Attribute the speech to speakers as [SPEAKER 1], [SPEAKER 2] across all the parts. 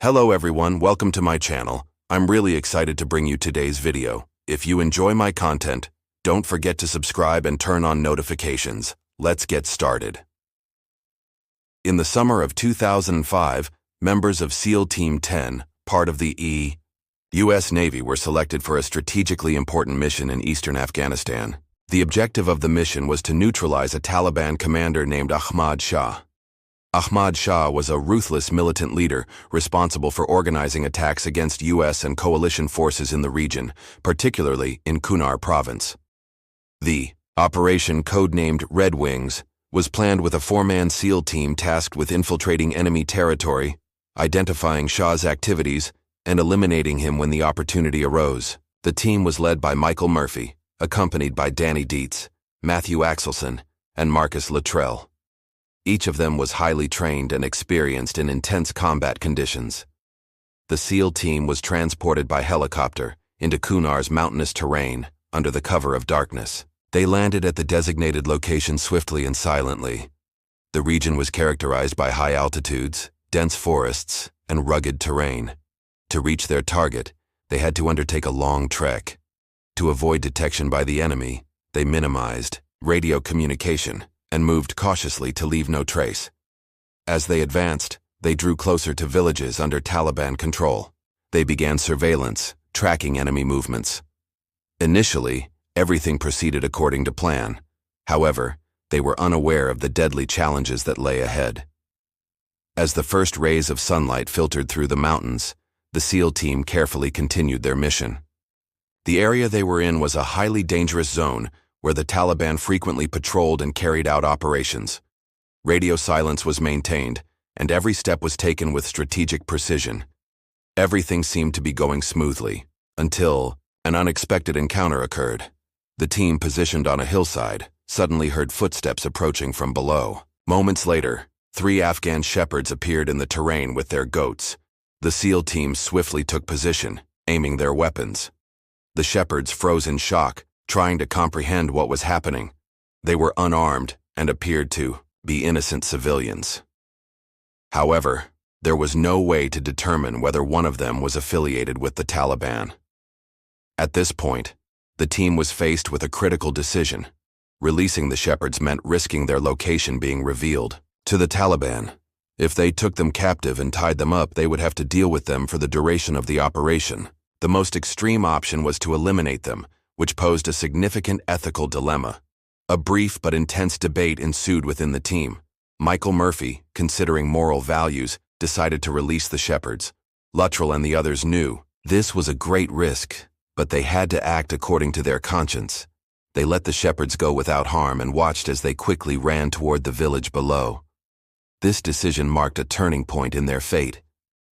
[SPEAKER 1] Hello everyone, welcome to my channel. I'm really excited to bring you today's video. If you enjoy my content, don't forget to subscribe and turn on notifications. Let's get started. In the summer of 2005, members of SEAL Team 10, part of the U.S. Navy, were selected for a strategically important mission in eastern Afghanistan. The objective of the mission was to neutralize a Taliban commander named Ahmad Shah. Ahmad Shah was a ruthless militant leader responsible for organizing attacks against U.S. and coalition forces in the region, particularly in Kunar province. The operation, codenamed Red Wings, was planned with a four-man SEAL team tasked with infiltrating enemy territory, identifying Shah's activities, and eliminating him when the opportunity arose. The team was led by Michael Murphy, accompanied by Danny Dietz, Matthew Axelson, and Marcus Luttrell. Each of them was highly trained and experienced in intense combat conditions. The SEAL team was transported by helicopter into Kunar's mountainous terrain under the cover of darkness. They landed at the designated location swiftly and silently. The region was characterized by high altitudes, dense forests, and rugged terrain. To reach their target, they had to undertake a long trek. To avoid detection by the enemy, they minimized radio communication and moved cautiously to leave no trace. As they advanced, they drew closer to villages under Taliban control. They began surveillance, tracking enemy movements. Initially, everything proceeded according to plan. However, they were unaware of the deadly challenges that lay ahead. As the first rays of sunlight filtered through the mountains, the SEAL team carefully continued their mission. The area they were in was a highly dangerous zone where the Taliban frequently patrolled and carried out operations. Radio silence was maintained, and every step was taken with strategic precision. Everything seemed to be going smoothly, until an unexpected encounter occurred. The team, positioned on a hillside, suddenly heard footsteps approaching from below. Moments later, 3 Afghan shepherds appeared in the terrain with their goats. The SEAL team swiftly took position, aiming their weapons. The shepherds froze in shock, trying to comprehend what was happening. They were unarmed and appeared to be innocent civilians. However, there was no way to determine whether one of them was affiliated with the Taliban. At this point, the team was faced with a critical decision. Releasing the shepherds meant risking their location being revealed to the Taliban. If they took them captive and tied them up, they would have to deal with them for the duration of the operation. The most extreme option was to eliminate them, which posed a significant ethical dilemma. A brief but intense debate ensued within the team. Michael Murphy, considering moral values, decided to release the shepherds. Luttrell and the others knew this was a great risk, but they had to act according to their conscience. They let the shepherds go without harm and watched as they quickly ran toward the village below. This decision marked a turning point in their fate.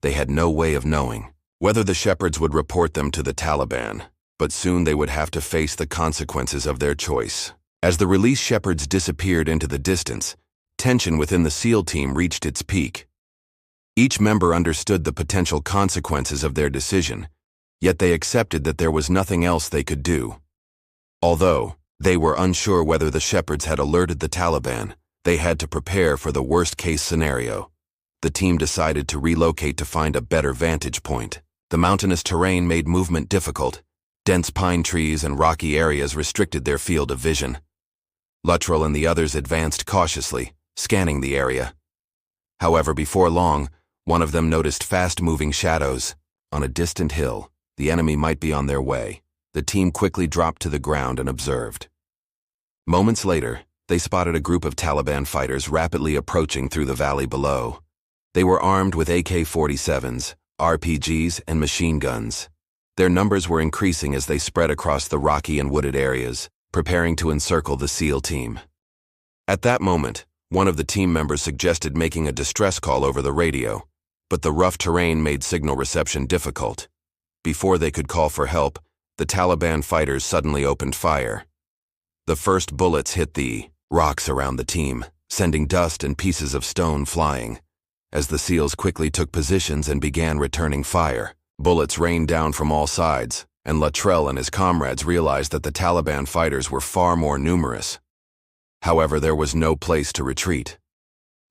[SPEAKER 1] They had no way of knowing whether the shepherds would report them to the Taliban, but soon they would have to face the consequences of their choice. As the released shepherds disappeared into the distance, tension within the SEAL team reached its peak. Each member understood the potential consequences of their decision, yet they accepted that there was nothing else they could do. Although they were unsure whether the shepherds had alerted the Taliban, they had to prepare for the worst-case scenario. The team decided to relocate to find a better vantage point. The mountainous terrain made movement difficult. Dense pine trees and rocky areas restricted their field of vision. Luttrell and the others advanced cautiously, scanning the area. However, before long, one of them noticed fast-moving shadows. On a distant hill, the enemy might be on their way. The team quickly dropped to the ground and observed. Moments later, they spotted a group of Taliban fighters rapidly approaching through the valley below. They were armed with AK-47s, RPGs, and machine guns. Their numbers were increasing as they spread across the rocky and wooded areas, preparing to encircle the SEAL team. At that moment, one of the team members suggested making a distress call over the radio, but the rough terrain made signal reception difficult. Before they could call for help, the Taliban fighters suddenly opened fire. The first bullets hit the rocks around the team, sending dust and pieces of stone flying. As the SEALs quickly took positions and began returning fire, bullets rained down from all sides, and Luttrell and his comrades realized that the Taliban fighters were far more numerous. However, there was no place to retreat.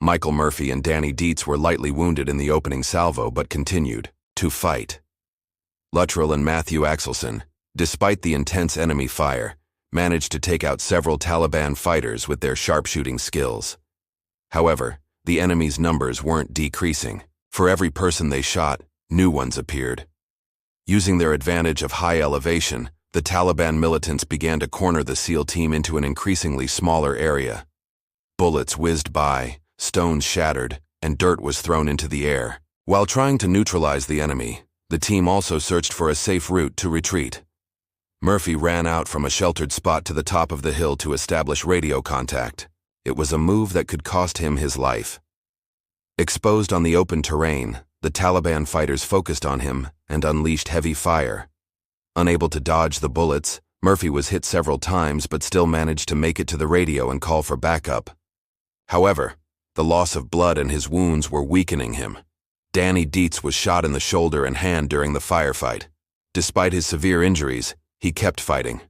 [SPEAKER 1] Michael Murphy and Danny Dietz were lightly wounded in the opening salvo but continued to fight. Luttrell and Matthew Axelson, despite the intense enemy fire, managed to take out several Taliban fighters with their sharpshooting skills. However, the enemy's numbers weren't decreasing. For every person they shot, new ones appeared. Using their advantage of high elevation, the Taliban militants began to corner the SEAL team into an increasingly smaller area. Bullets whizzed by, stones shattered, and dirt was thrown into the air. While trying to neutralize the enemy, the team also searched for a safe route to retreat. Murphy ran out from a sheltered spot to the top of the hill to establish radio contact. It was a move that could cost him his life. Exposed on the open terrain, the Taliban fighters focused on him and unleashed heavy fire. Unable to dodge the bullets, Murphy was hit several times but still managed to make it to the radio and call for backup. However, the loss of blood and his wounds were weakening him. Danny Dietz was shot in the shoulder and hand during the firefight. Despite his severe injuries, he kept fighting.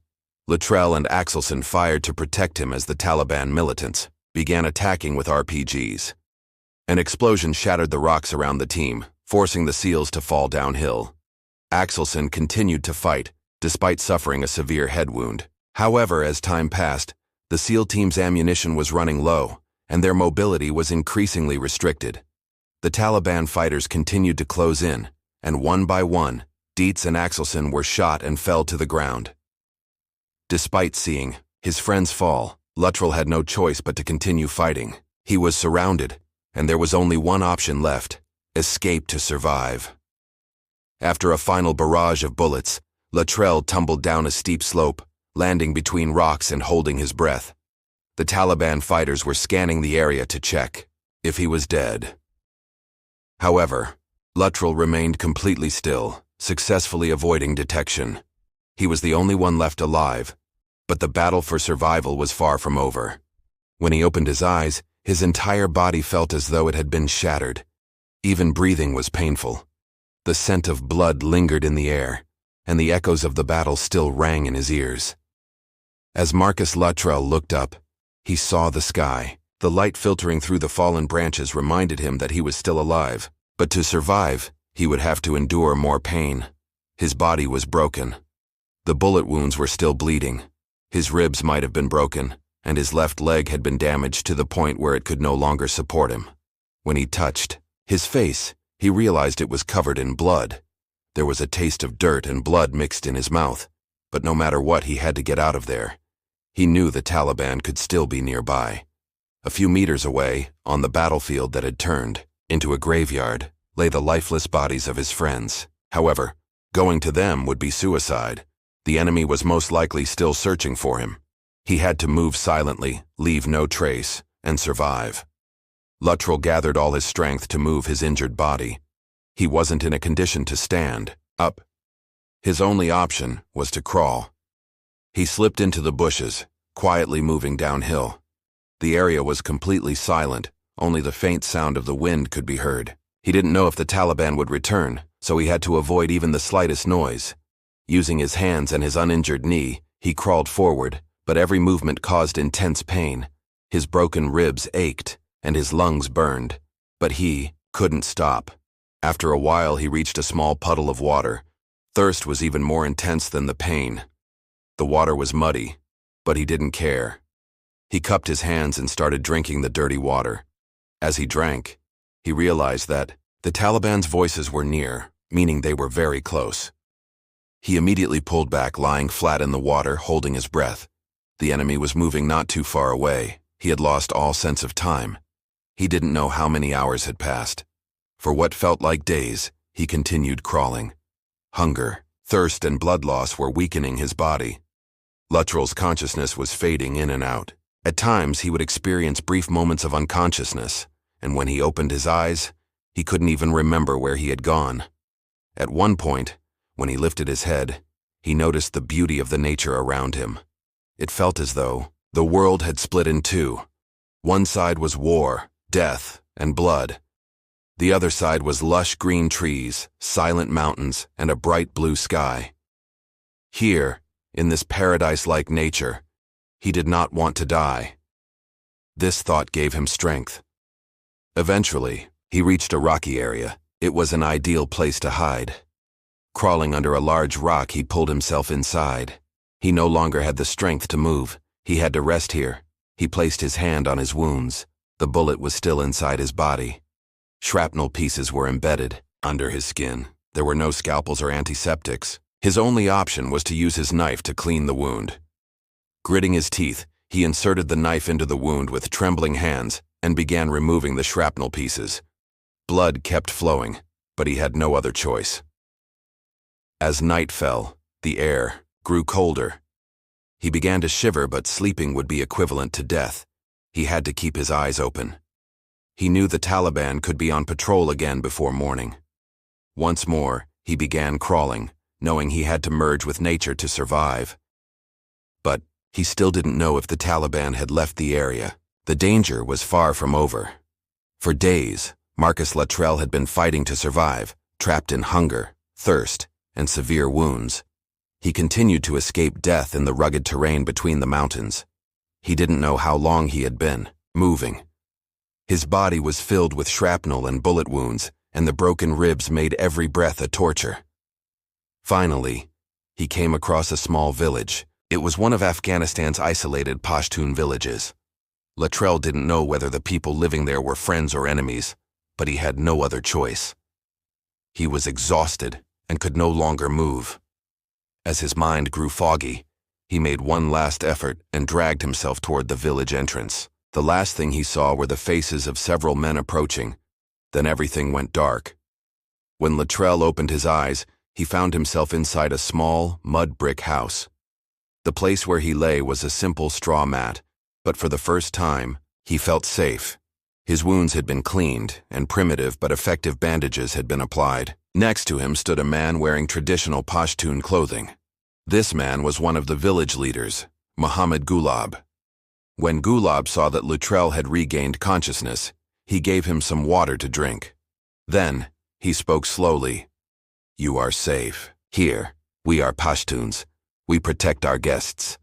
[SPEAKER 1] Luttrell and Axelson fired to protect him as the Taliban militants began attacking with RPGs. An explosion shattered the rocks around the team, forcing the SEALs to fall downhill. Axelson continued to fight, despite suffering a severe head wound. However, as time passed, the SEAL team's ammunition was running low, and their mobility was increasingly restricted. The Taliban fighters continued to close in, and one by one, Dietz and Axelson were shot and fell to the ground. Despite seeing his friends fall, Luttrell had no choice but to continue fighting. He was surrounded, and there was only one option left: escape to survive. After a final barrage of bullets, Luttrell tumbled down a steep slope, landing between rocks and holding his breath. The Taliban fighters were scanning the area to check if he was dead. However, Luttrell remained completely still, successfully avoiding detection. He was the only one left alive, but the battle for survival was far from over. When he opened his eyes, his entire body felt as though it had been shattered. Even breathing was painful. The scent of blood lingered in the air, and the echoes of the battle still rang in his ears. As Marcus Luttrell looked up, he saw the sky. The light filtering through the fallen branches reminded him that he was still alive, but to survive, he would have to endure more pain. His body was broken. The bullet wounds were still bleeding. His ribs might have been broken, and his left leg had been damaged to the point where it could no longer support him. When he touched his face, he realized it was covered in blood. There was a taste of dirt and blood mixed in his mouth, but no matter what, he had to get out of there. He knew the Taliban could still be nearby. A few meters away, on the battlefield that had turned into a graveyard, lay the lifeless bodies of his friends. However, going to them would be suicide. The enemy was most likely still searching for him. He had to move silently, leave no trace, and survive. Luttrell gathered all his strength to move his injured body. He wasn't in a condition to stand up. His only option was to crawl. He slipped into the bushes, quietly moving downhill. The area was completely silent, only the faint sound of the wind could be heard. He didn't know if the Taliban would return, so he had to avoid even the slightest noise. Using his hands and his uninjured knee, he crawled forward, but every movement caused intense pain. His broken ribs ached, and his lungs burned, but he couldn't stop. After a while, he reached a small puddle of water. Thirst was even more intense than the pain. The water was muddy, but he didn't care. He cupped his hands and started drinking the dirty water. As he drank, he realized that the Taliban's voices were near, meaning they were very close. He immediately pulled back, lying flat in the water, holding his breath. The enemy was moving not too far away. He had lost all sense of time. He didn't know how many hours had passed. For what felt like days, he continued crawling. Hunger, thirst, and blood loss were weakening his body. Luttrell's consciousness was fading in and out. At times, he would experience brief moments of unconsciousness, and when he opened his eyes, he couldn't even remember where he had gone. At one point, when he lifted his head, he noticed the beauty of the nature around him. It felt as though the world had split in two. One side was war, death, and blood. The other side was lush green trees, silent mountains, and a bright blue sky. Here, in this paradise-like nature, he did not want to die. This thought gave him strength. Eventually, he reached a rocky area. It was an ideal place to hide. Crawling under a large rock, he pulled himself inside. He no longer had the strength to move. He had to rest here. He placed his hand on his wounds. The bullet was still inside his body. Shrapnel pieces were embedded under his skin. There were no scalpels or antiseptics. His only option was to use his knife to clean the wound. Gritting his teeth, he inserted the knife into the wound with trembling hands and began removing the shrapnel pieces. Blood kept flowing, but he had no other choice. As night fell, the air grew colder. He began to shiver, but sleeping would be equivalent to death. He had to keep his eyes open. He knew the Taliban could be on patrol again before morning. Once more, he began crawling, knowing he had to merge with nature to survive. But he still didn't know if the Taliban had left the area. The danger was far from over. For days, Marcus Luttrell had been fighting to survive, trapped in hunger, thirst, and severe wounds. He continued to escape death in the rugged terrain between the mountains. He didn't know how long he had been moving. His body was filled with shrapnel and bullet wounds, and the broken ribs made every breath a torture. Finally, he came across a small village. It was one of Afghanistan's isolated Pashtun villages. Luttrell didn't know whether the people living there were friends or enemies, but he had no other choice. He was exhausted and could no longer move. As his mind grew foggy, he made one last effort and dragged himself toward the village entrance. The last thing he saw were the faces of several men approaching. Then everything went dark. When Luttrell opened his eyes, he found himself inside a small, mud brick house. The place where he lay was a simple straw mat, but for the first time, he felt safe. His wounds had been cleaned, and primitive but effective bandages had been applied. Next to him stood a man wearing traditional Pashtun clothing. This man was one of the village leaders, Muhammad Gulab. When Gulab saw that Luttrell had regained consciousness, he gave him some water to drink. Then, he spoke slowly. "You are safe. Here, we are Pashtuns. We protect our guests."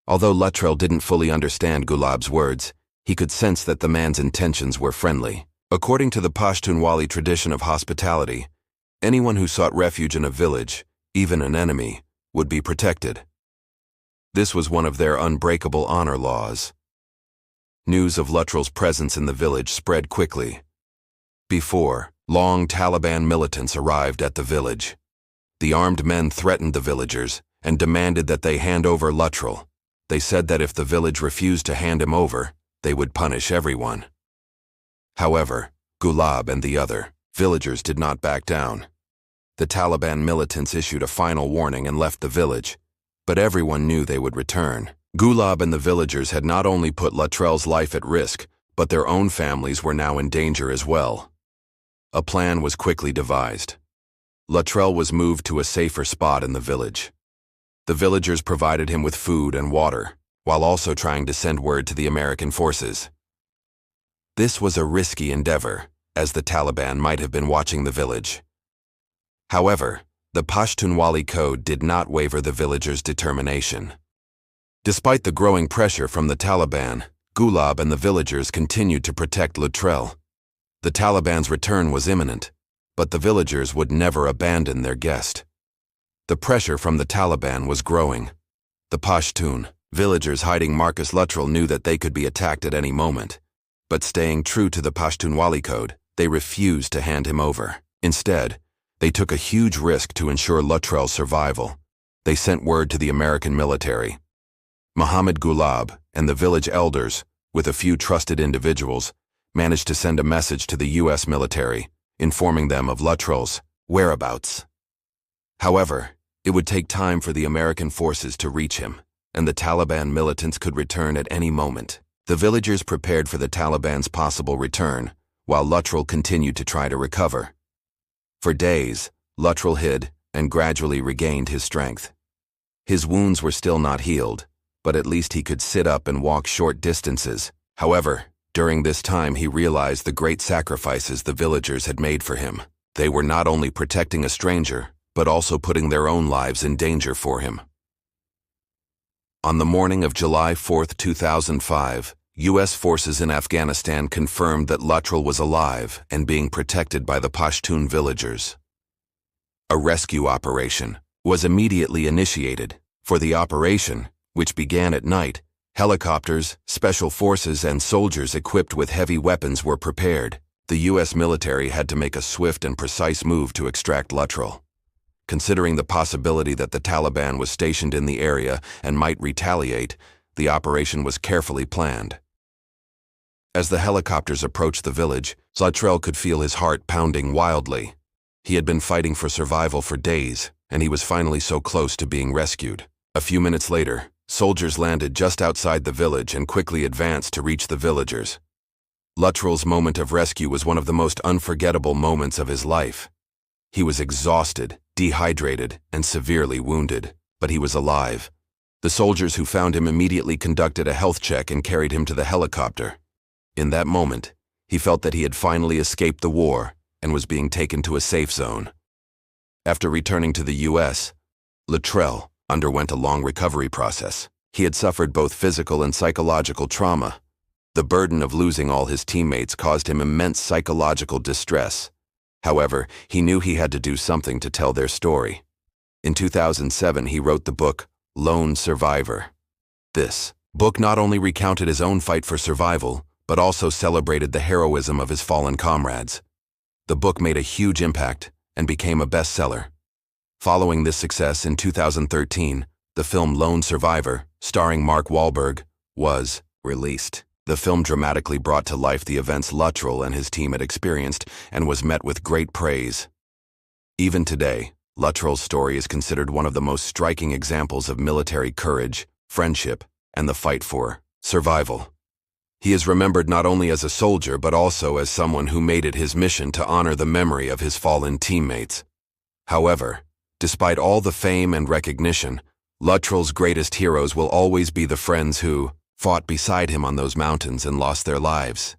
[SPEAKER 1] Although Luttrell didn't fully understand Gulab's words, he could sense that the man's intentions were friendly. According to the Pashtunwali tradition of hospitality, anyone who sought refuge in a village, even an enemy, would be protected. This was one of their unbreakable honor laws. News of Luttrell's presence in the village spread quickly. Before long, Taliban militants arrived at the village. The armed men threatened the villagers and demanded that they hand over Luttrell. They said that if the village refused to hand him over, they would punish everyone. However, Gulab and the other villagers did not back down. The Taliban militants issued a final warning and left the village, but everyone knew they would return. Gulab and the villagers had not only put Luttrell's life at risk, but their own families were now in danger as well. A plan was quickly devised. Luttrell was moved to a safer spot in the village. The villagers provided him with food and water, while also trying to send word to the American forces. This was a risky endeavor, as the Taliban might have been watching the village. However, the Pashtunwali code did not waver the villagers' determination. Despite the growing pressure from the Taliban, Gulab and the villagers continued to protect Luttrell. The Taliban's return was imminent, but the villagers would never abandon their guest. The pressure from the Taliban was growing. The Pashtun villagers hiding Marcus Luttrell knew that they could be attacked at any moment, but staying true to the Pashtunwali code, they refused to hand him over. Instead, they took a huge risk to ensure Luttrell's survival. They sent word to the American military. Muhammad Gulab and the village elders, with a few trusted individuals, managed to send a message to the U.S. military, informing them of Luttrell's whereabouts. However, it would take time for the American forces to reach him, and the Taliban militants could return at any moment. The villagers prepared for the Taliban's possible return, while Luttrell continued to try to recover. For days, Luttrell hid and gradually regained his strength. His wounds were still not healed, but at least he could sit up and walk short distances. However, during this time he realized the great sacrifices the villagers had made for him. They were not only protecting a stranger, but also putting their own lives in danger for him. On the morning of July 4, 2005, U.S. forces in Afghanistan confirmed that Luttrell was alive and being protected by the Pashtun villagers. A rescue operation was immediately initiated. For the operation, which began at night, helicopters, special forces, and soldiers equipped with heavy weapons were prepared. The U.S. military had to make a swift and precise move to extract Luttrell. Considering the possibility that the Taliban was stationed in the area and might retaliate, the operation was carefully planned. As the helicopters approached the village, Luttrell could feel his heart pounding wildly. He had been fighting for survival for days, and he was finally so close to being rescued. A few minutes later, soldiers landed just outside the village and quickly advanced to reach the villagers. Luttrell's moment of rescue was one of the most unforgettable moments of his life. He was exhausted, dehydrated, and severely wounded, but he was alive. The soldiers who found him immediately conducted a health check and carried him to the helicopter. In that moment, he felt that he had finally escaped the war and was being taken to a safe zone. After returning to the U.S., Luttrell underwent a long recovery process. He had suffered both physical and psychological trauma. The burden of losing all his teammates caused him immense psychological distress. However, he knew he had to do something to tell their story. In 2007, he wrote the book Lone Survivor. This book not only recounted his own fight for survival, but also celebrated the heroism of his fallen comrades. The book made a huge impact and became a bestseller. Following this success, in 2013, the film Lone Survivor, starring Mark Wahlberg, was released. The film dramatically brought to life the events Luttrell and his team had experienced and was met with great praise. Even today, Luttrell's story is considered one of the most striking examples of military courage, friendship, and the fight for survival. He is remembered not only as a soldier but also as someone who made it his mission to honor the memory of his fallen teammates. However, despite all the fame and recognition, Luttrell's greatest heroes will always be the friends who fought beside him on those mountains and lost their lives.